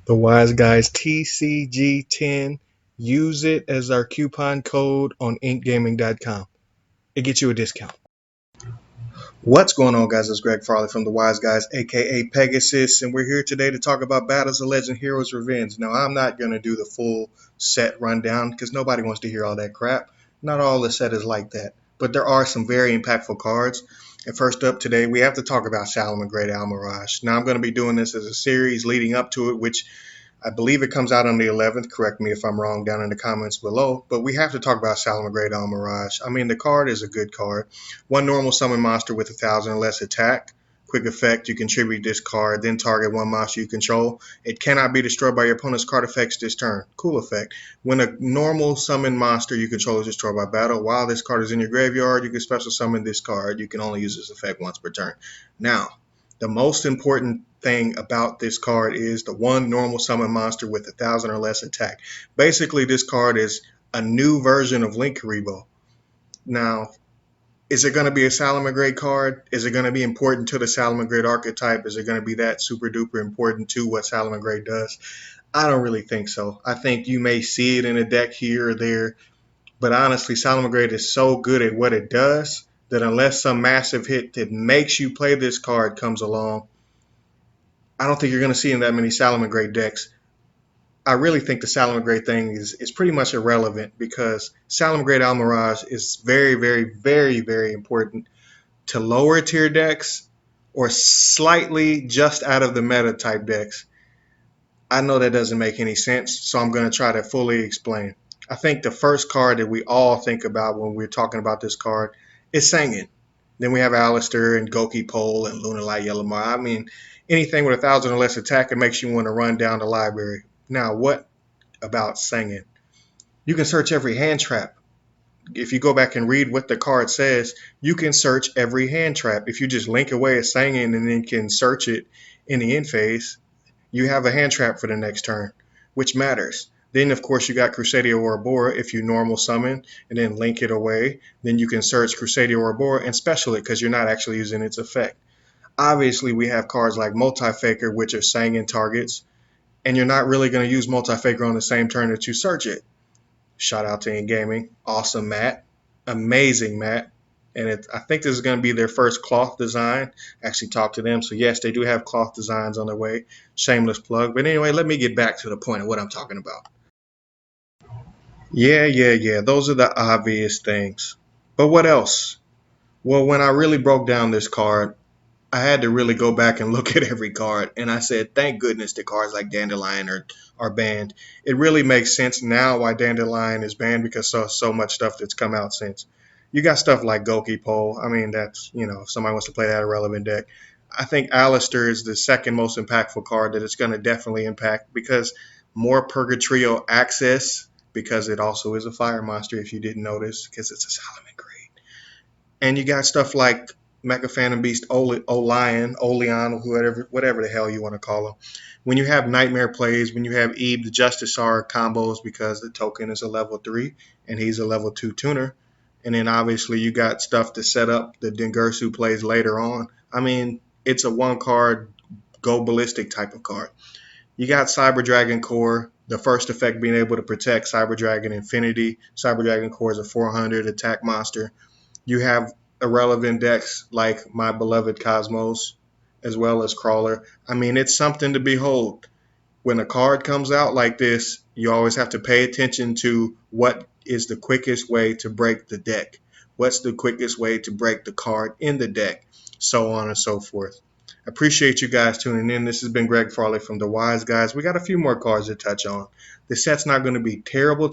The Wise Guys TCG10. Use it as our coupon code on inkgaming.com. It gets you a discount. What's going on, guys? It's Greg Farley from the Wise Guys, aka Pegasus, and we're here today to talk about Battles of Legend Heroes Revenge. Now, I'm not going to do the full set rundown because nobody wants to hear all that crap. Not all the set is like that, but there are some very impactful cards. And first up today, we have to talk about Salamangreat Almiraj. Now, I'm going to be doing this as a series leading up to it, which I believe it comes out on the 11th. Correct me if I'm wrong down in the comments below. But we have to talk about Salamangreat Almiraj. I mean, the card is a good card. One normal summon monster with 1,000 or less attack. Quick effect, you contribute this card, then target one monster you control. It cannot be destroyed by your opponent's card effects this turn. Cool effect. When a normal summon monster you control is destroyed by battle, while this card is in your graveyard, you can special summon this card. You can only use this effect once per turn. Now, the most important thing about this card is the one normal summon monster with 1,000 or less attack. Basically, this card is a new version of Link Karibo. Now, is it going to be a Salamangreat card? Is it going to be important to the Salamangreat archetype? Is it going to be that super duper important to what Salamangreat does? I don't really think so. I think you may see it in a deck here or there, but honestly, Salamangreat is so good at what it does that unless some massive hit that makes you play this card comes along, I don't think you're going to see in that many Salamangreat decks. I really think the Salamangreat thing is pretty much irrelevant because Salamangreat Almiraj is very, very, very, very important to lower tier decks or slightly just out of the meta type decks. I know that doesn't make any sense, so I'm going to try to fully explain. I think the first card that we all think about when we're talking about this card is Sangin. Then we have Alistair and Goki Pole and Lunalight Yellowmar. I mean, anything with 1,000 or less attack, it makes you want to run down the library. Now, what about Sangin? You can search every hand trap. If you go back and read what the card says, you can search every hand trap. If you just link away a Sangin and then can search it in the end phase, you have a hand trap for the next turn, which matters. Then, of course, you got Crusadia Ouroboros. If you normal summon and then link it away, then you can search Crusadia Ouroboros and special it because you're not actually using its effect. Obviously, we have cards like Multi-Faker, which are Sangin targets, and you're not really going to use Multi-Faker on the same turn that you search it. Shout out to In Gaming. Awesome mat. Amazing mat. And I think this is going to be their first cloth design. Actually talked to them. So, yes, they do have cloth designs on their way. Shameless plug. But anyway, let me get back to the point of what I'm talking about. Yeah. Those are the obvious things. But what else? Well, when I really broke down this card, I had to really go back and look at every card, and I said, thank goodness the cards like Dandelion are banned. It really makes sense now why Dandelion is banned because so much stuff that's come out since. You got stuff like Goki Pole. I mean, that's, if somebody wants to play that irrelevant deck. I think Alistair is the second most impactful card that it's going to definitely impact because more Purgatrio access, because it also is a fire monster if you didn't notice, because it's a Salamangreat. And you got stuff like Mecha Phantom Beast, Olion, whatever the hell you want to call them. When you have Nightmare plays, when you have Eve the Justicar combos because the token is a level 3 and he's a level 2 tuner. And then obviously you got stuff to set up the Dengursu plays later on. I mean, it's a one card, go ballistic type of card. You got Cyber Dragon Core, the first effect being able to protect Cyber Dragon Infinity. Cyber Dragon Core is a 400 attack monster. You have irrelevant decks like my beloved Cosmos, as well as Crawler. I mean, it's something to behold. When a card comes out like this, you always have to pay attention to what is the quickest way to break the deck. What's the quickest way to break the card in the deck, so on and so forth. I appreciate you guys tuning in. This has been Greg Farley from The Wise Guys. We got a few more cards to touch on. The set's not going to be terrible.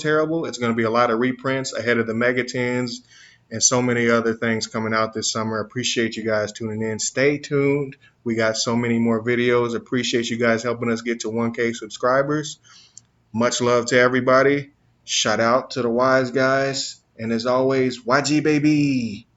It's going to be a lot of reprints ahead of the Mega Tens and so many other things coming out this summer. Appreciate you guys tuning in. Stay tuned. We got so many more videos. Appreciate you guys helping us get to 1K subscribers. Much love to everybody. Shout out to the Wise Guys. And as always, YG baby.